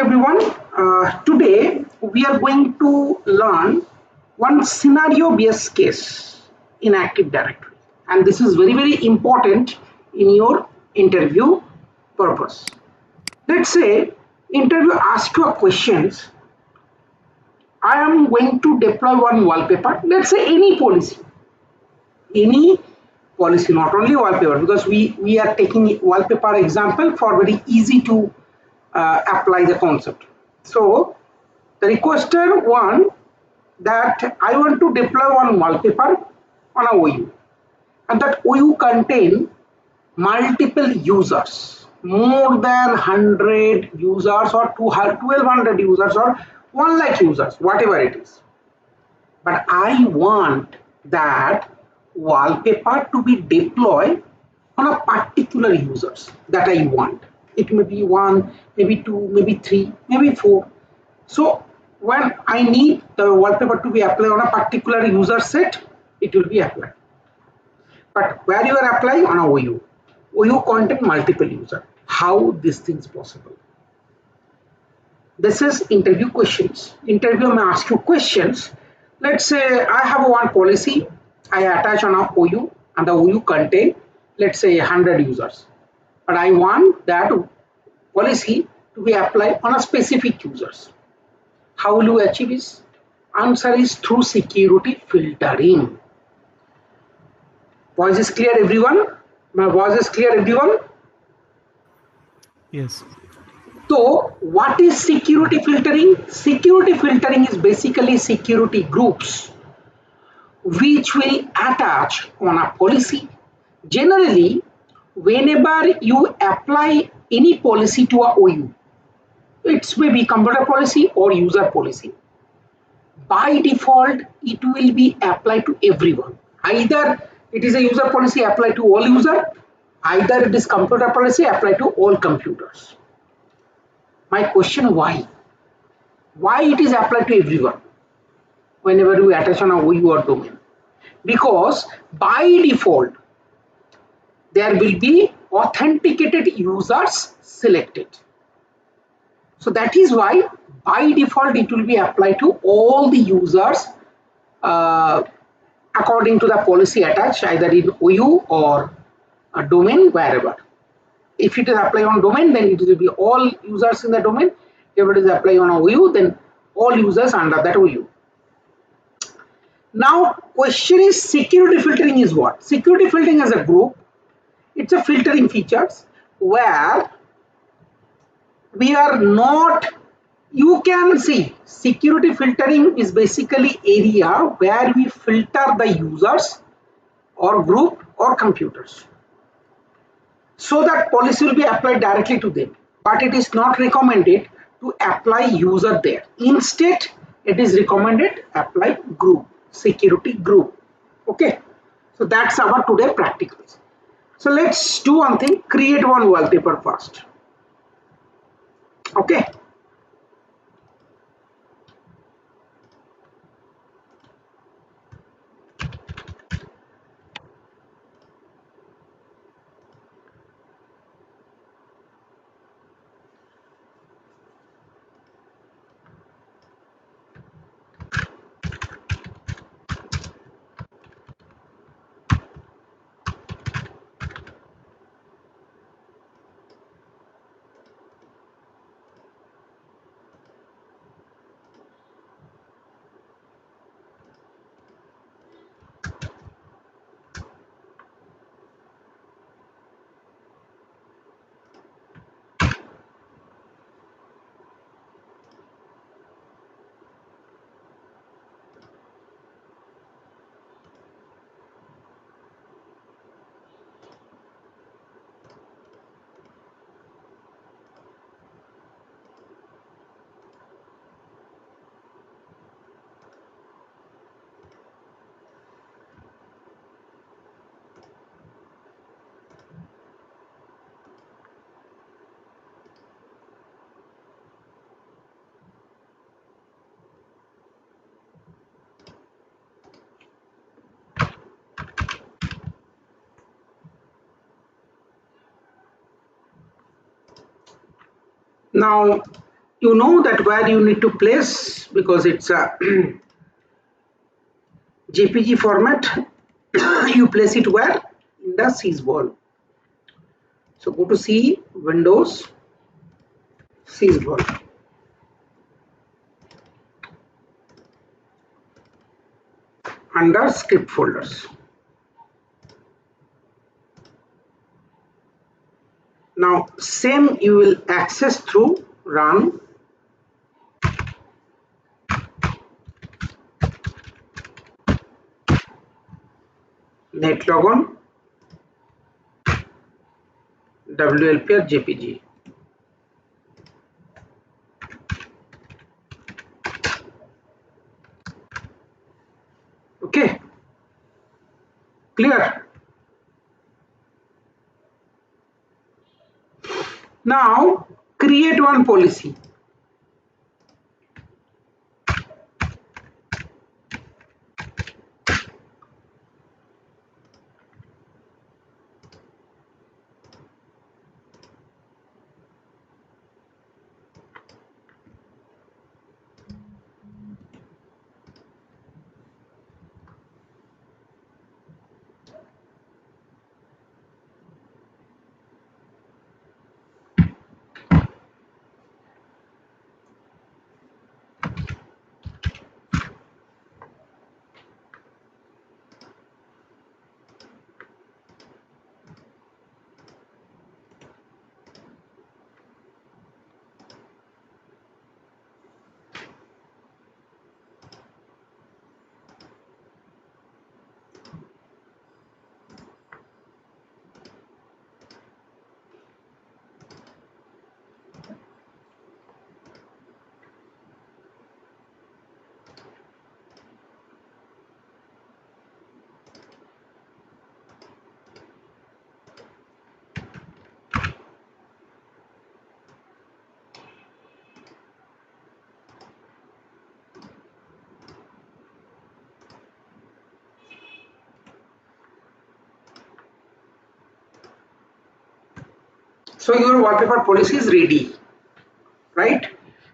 everyone. Today we are going to learn one scenario based case in Active Directory, and this is very important in your interview purpose. Let's say interview asks you a questions. I am going to deploy one wallpaper. Let's say any policy, not only wallpaper, because we are taking wallpaper example for very easy to apply the concept. So the requester one that I want to deploy one wallpaper on a OU, and that OU contain multiple users, more than 100 users or 1200 users or 1 lakh users, whatever it is. But I want that wallpaper to be deployed on a particular users that I want. It may be 1, maybe 2, maybe 3, maybe 4. So when I need the wallpaper to be applied on a particular user set, it will be applied. But where you are applying on a OU, OU contain multiple users. How this thing is possible? This is interview questions. Interview may ask you questions. Let's say I have one policy, I attach on a OU, and the OU contain, let's say 100 users. But I want that policy to be applied on a specific users. How will you achieve this? Answer is through security filtering. Voice is clear, everyone? My voice is clear, everyone? Yes. So what is security filtering? Security filtering is basically security groups which will attach on a policy. Generally, whenever you apply any policy to a OU, it may be computer policy or user policy. By default, it will be applied to everyone. Either it is a user policy applied to all users, either it is computer policy applied to all computers. My question, why? Why it is applied to everyone whenever you attach on a OU or domain? Because by default, there will be authenticated users selected. So that is why by default it will be applied to all the users according to the policy attached either in OU or a domain, wherever. If it is applied on domain, then it will be all users in the domain. If it is applied on a OU, then all users under that OU. Now question is, security filtering is what? Security filtering as a group, it's a filtering features where we are not, you can see security filtering is basically area where we filter the users or group or computers so that policy will be applied directly to them, but it is not recommended to apply user there. Instead, it is recommended apply group, security group. Okay, so that's our today practicals. So let's do one thing, create one wallpaper first. Okay. Now you know that where you need to place, because it's a JPG format. You place it where? In the sysvol. So go to C, Windows, sysvol. Under script folders. Now same you will access through run net logon WLP or JPG. Okay, clear? Now create one policy. So your wallpaper policy is ready, right?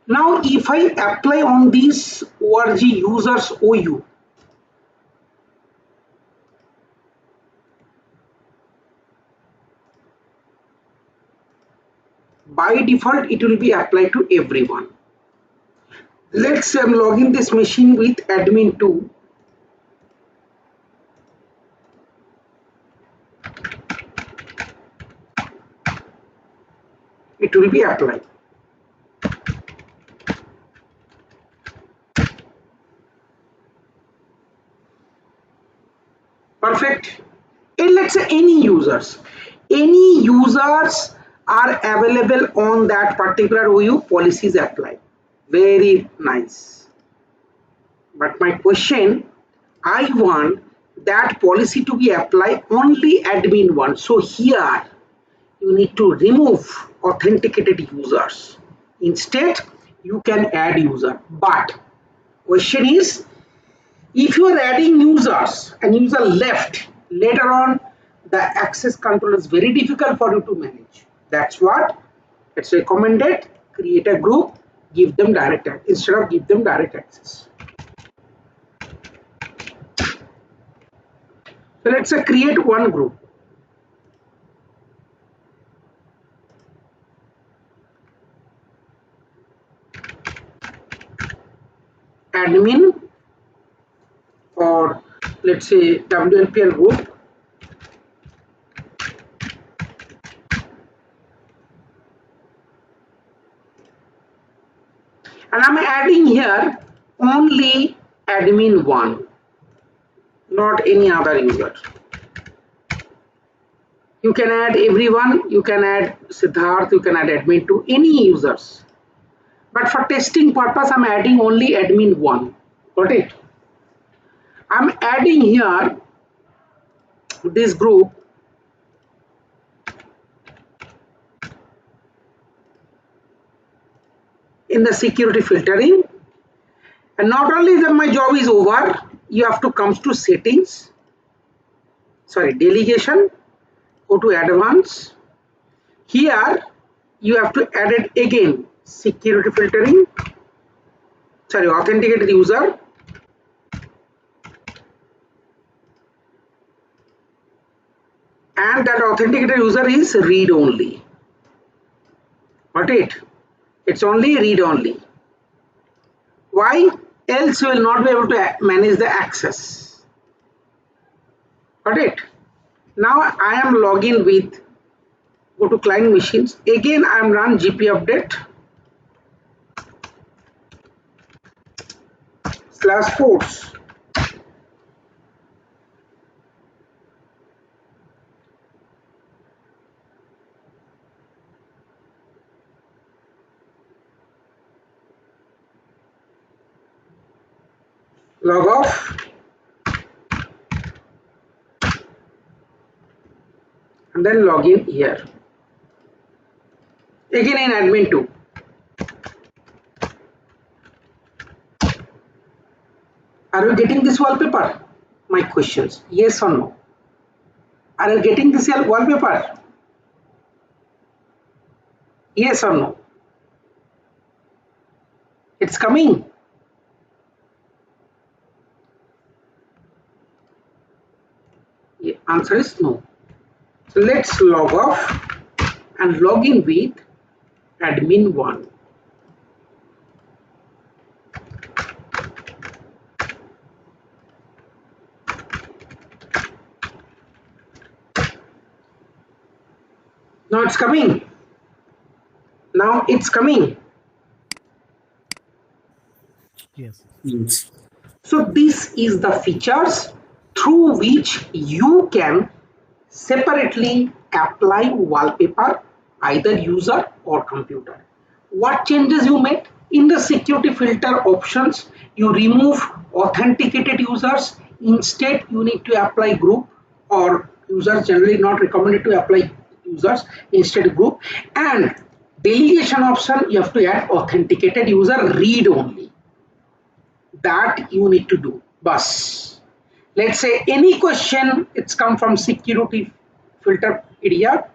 Now if I apply on these org users OU, by default it will be applied to everyone. Let's say I'm logging this machine with admin 2. It will be applied. Perfect. And let's say any users are available on that particular OU, policies applied. Very nice. But my question, I want that policy to be applied only admin 1. So here you need to remove authenticated users. Instead, you can add user. But question is, if you are adding users and user left, later on the access control is very difficult for you to manage. That's what it's recommended. Create a group, give them direct access instead of give them direct access. So let's say create one group. Admin, or let's say WLPL group. And I'm adding here only admin 1, not any other user. You can add everyone, you can add Siddharth, you can add admin 2, any users. But for testing purpose, I'm adding only admin 1. Got it? I'm adding here this group in the security filtering. And not only that my job is over, you have to come to settings, delegation, go to advanced. Here you have to add it again security filtering, sorry, authenticated user, and that authenticated user is read only. Got it? It's only read only. Why? Else you will not be able to manage the access. Got it? Now I am login with, go to client machines. Again I am run GP update /force. Log off and then log in here. Again in admin 2. Are you getting this wallpaper? My questions, yes or no? Are you getting this wallpaper? Yes or no? It's coming. Yeah, answer is no. So let's log off and log in with admin 1. Now it's coming. Now it's coming. Yes. Yes. So this is the features through which you can separately apply wallpaper, either user or computer. What changes you made? In the security filter options, you remove authenticated users. Instead, you need to apply group, or users generally not recommended to apply users, instead group. And delegation option, you have to add authenticated user read only. That you need to do. Bus. Let's say any question, it's come from security filter area,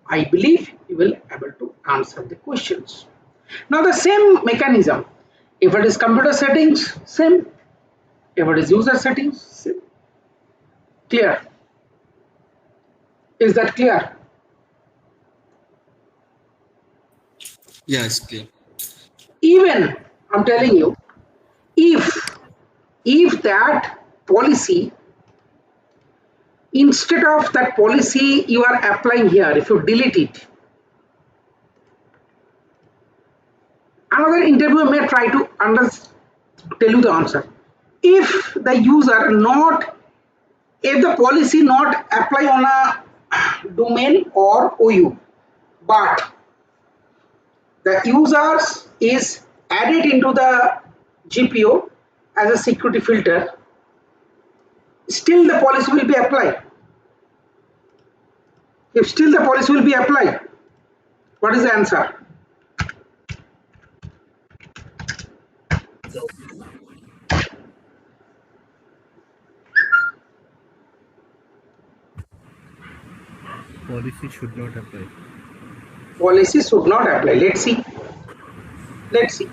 I believe you will able to answer the questions. Now the same mechanism, if it is computer settings, same. If it is user settings, same. Clear? Is that clear? Yeah, it's clear. Even I'm telling you, if that policy, instead of that policy you are applying here, if you delete it, another interviewer may try to tell you the answer. If the user not, if the policy not apply on a domain or OU, but the users is added into the GPO as a security filter, still the policy will be applied. If still the policy will be applied, what is the answer? Policy should not apply. Policy should not apply. Let's see. Let's see.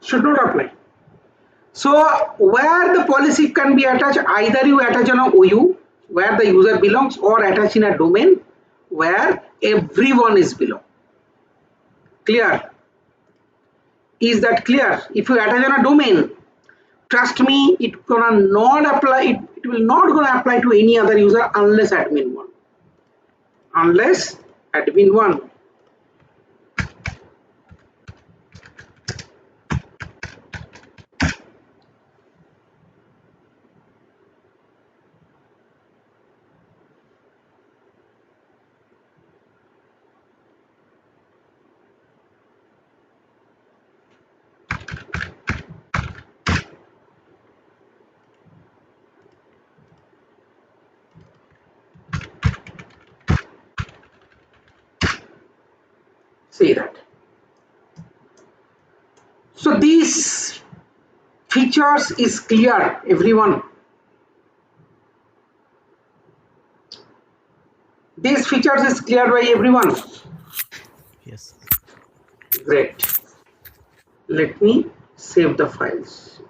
Should not apply. So where the policy can be attached, either you attach on a OU where the user belongs, or attach in a domain where everyone is belong. Clear? Is that clear? If you attach on a domain, trust me, it gonna not apply. It will not gonna apply to any other user unless admin 1. Unless admin 1. Say that. So these features is clear, everyone. These features is clear by everyone. Yes. Great. Let me save the files.